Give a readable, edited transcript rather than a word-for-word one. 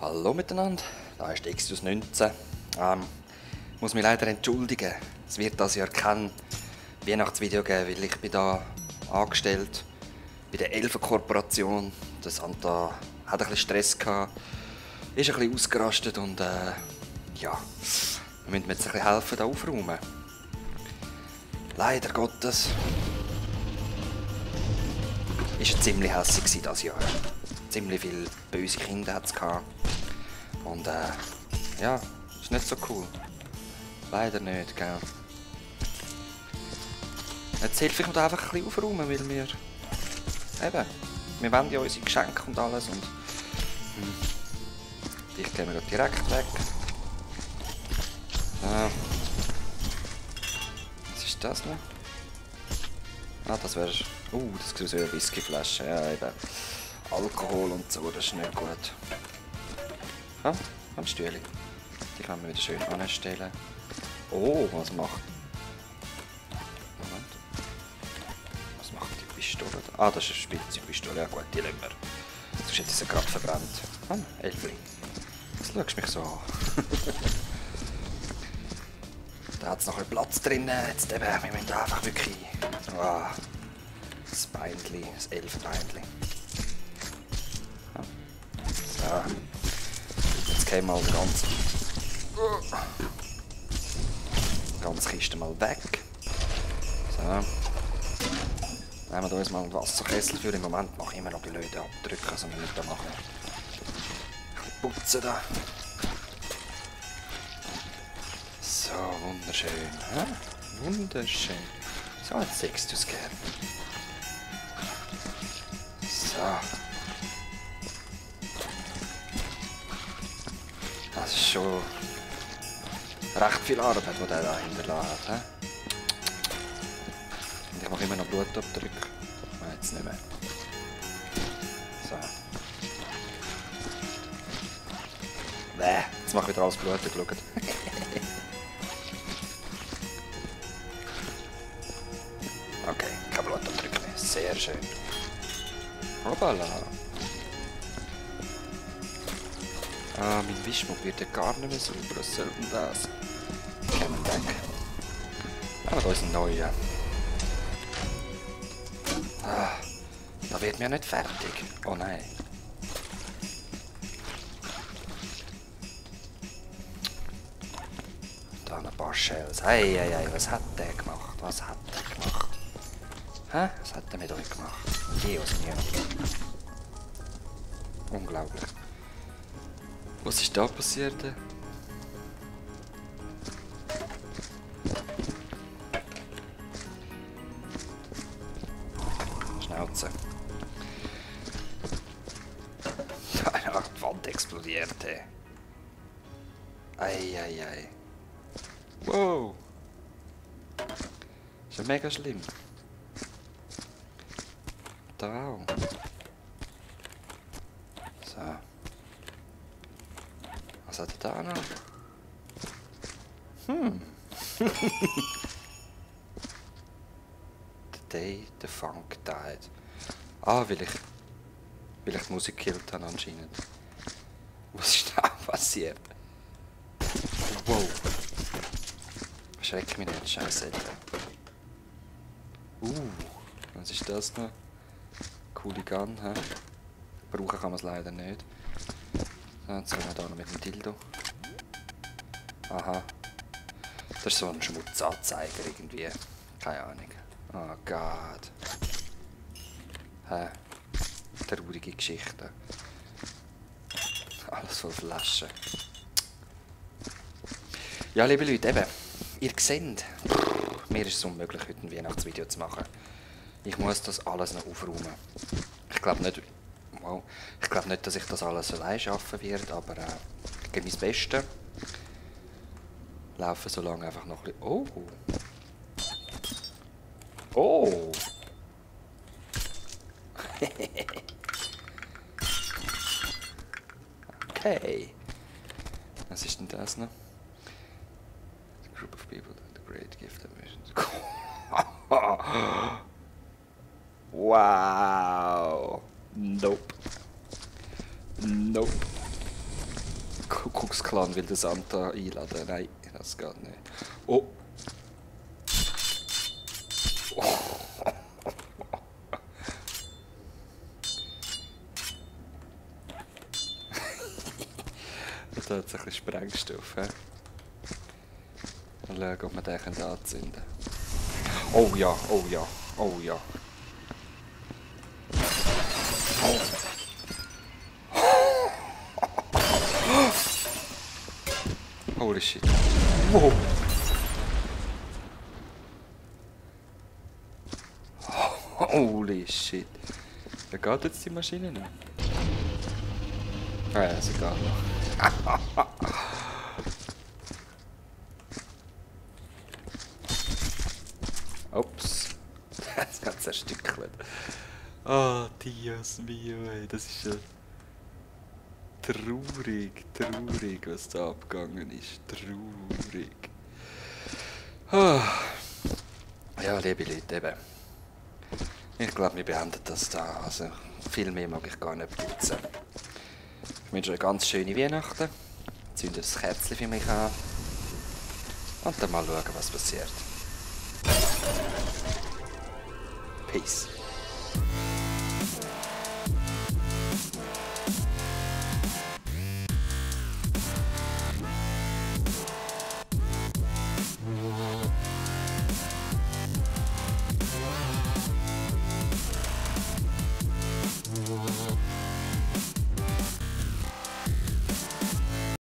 Hallo miteinander, da ist Exodus 19. Ich muss mich leider entschuldigen. Es wird das Jahr kein Weihnachtsvideo geben, weil ich bin da angestellt bei der Elfenkorporation. Der Santa hat ein bisschen Stress gehabt, ist ein bisschen ausgerastet und ja, wir müssen mir jetzt ein bisschen helfen, da aufräumen. Leider Gottes ist es ziemlich hässlich dieses Jahr. Ziemlich viele böse Kinder hat es gehabt. Und ja, ist nicht so cool. Leider nicht, gell. Jetzt helfe ich mir da einfach ein bisschen aufräumen, weil wir wollen ja unsere Geschenke und alles und ich gehe mir direkt weg. So. Was ist das noch? Ah, das wäre... das sieht aus wie eine Whiskyflasche, ja eben. Alkohol und so, das ist nicht gut. Am Stühle. Die kann man wieder schön anstellen. Oh, was macht... Moment. Was macht die Pistole da? Ah, das ist eine Spielzeugpistole. Ja gut, die lassen wir. Sonst hätte ich sie gerade verbrannt. Elfli. Was schaust du mich so an? Da hat es noch ein Platz drin. Jetzt eben, wir müssen einfach wirklich... das Beindli, das Elfenbeindli. So. Jetzt gehen wir mal die ganze Kiste mal weg. So. Nehmen wir uns mal einen Wasserkessel für. Im Moment mache ich immer noch die Leute abdrücken, also wir müssen da machen. Ein bisschen putzen da. So, wunderschön. Wunderschön. So, jetzt sägst du es gern. So. Das ist schon recht viel Arbeit, die der da hinterlässt. Und ich mache immer noch Blutabdrücke. Nein, jetzt nicht mehr. So. Jetzt mache ich wieder alles Blut, schaut. Okay, kein Blutabdrücke mehr. Sehr schön. Hoppala. Mein Wischmopp wird ja gar nicht mehr sauber. Was soll denn das? Kommen wir weg. Aber da ist ein neuer. Da wird mir nicht fertig. Oh nein. Da ein paar Shells. Hey, was hat der gemacht? Was hat der gemacht? Was hat der mit euch gemacht? Jesus, unglaublich. Was ist da passiert? Schnauze. Ja, die Wand explodierte. Ei. Wow. Ist ja mega schlimm. Da auch. So. Was hat er da noch? The day the funk died. Weil ich die Musik gekillt habe anscheinend. Was ist da passiert? Wow. Schreck mich nicht, scheiße. Was ist das noch? Coole Gun, hä? Brauchen kann man es leider nicht. So, jetzt sind wir da noch mit dem Dildo. Aha. Das ist so ein Schmutzanzeiger irgendwie. Keine Ahnung. Oh Gott. Traurige Geschichte. Alles voll Flaschen. Ja, liebe Leute, eben. Ihr seht, mir ist es unmöglich, heute ein Weihnachtsvideo zu machen. Ich muss das alles noch aufräumen. Ich glaube nicht, dass ich das alles allein schaffen werde, aber ich gebe mein Bestes. Laufe so lange einfach noch ein bisschen... Oh! Okay. Was ist denn das noch? A group of people with a great gift of vision. Wow! Nope. Kuckucksklan will den Santa einladen. Nein, das geht nicht. Oh! Da hat es ein bisschen Sprengstoff. Mal schauen, ob wir den anzünden können. Oh ja, oh ja, oh ja. Holy shit. Wow. Holy shit. Wie geht jetzt die Maschine noch? Ah ja, sie geht noch. Ups. Das ganze zerstückelt. Ah, Dios mio, ey. Das ist ja traurig, was da abgegangen ist. Traurig. Ah. Ja, liebe Leute, eben. Ich glaube, wir beenden das da. Also, viel mehr mag ich gar nicht benutzen. Ich wünsche euch ganz schöne Weihnachten. Zündet das Kerzchen für mich an. Und dann mal schauen, was passiert. Peace.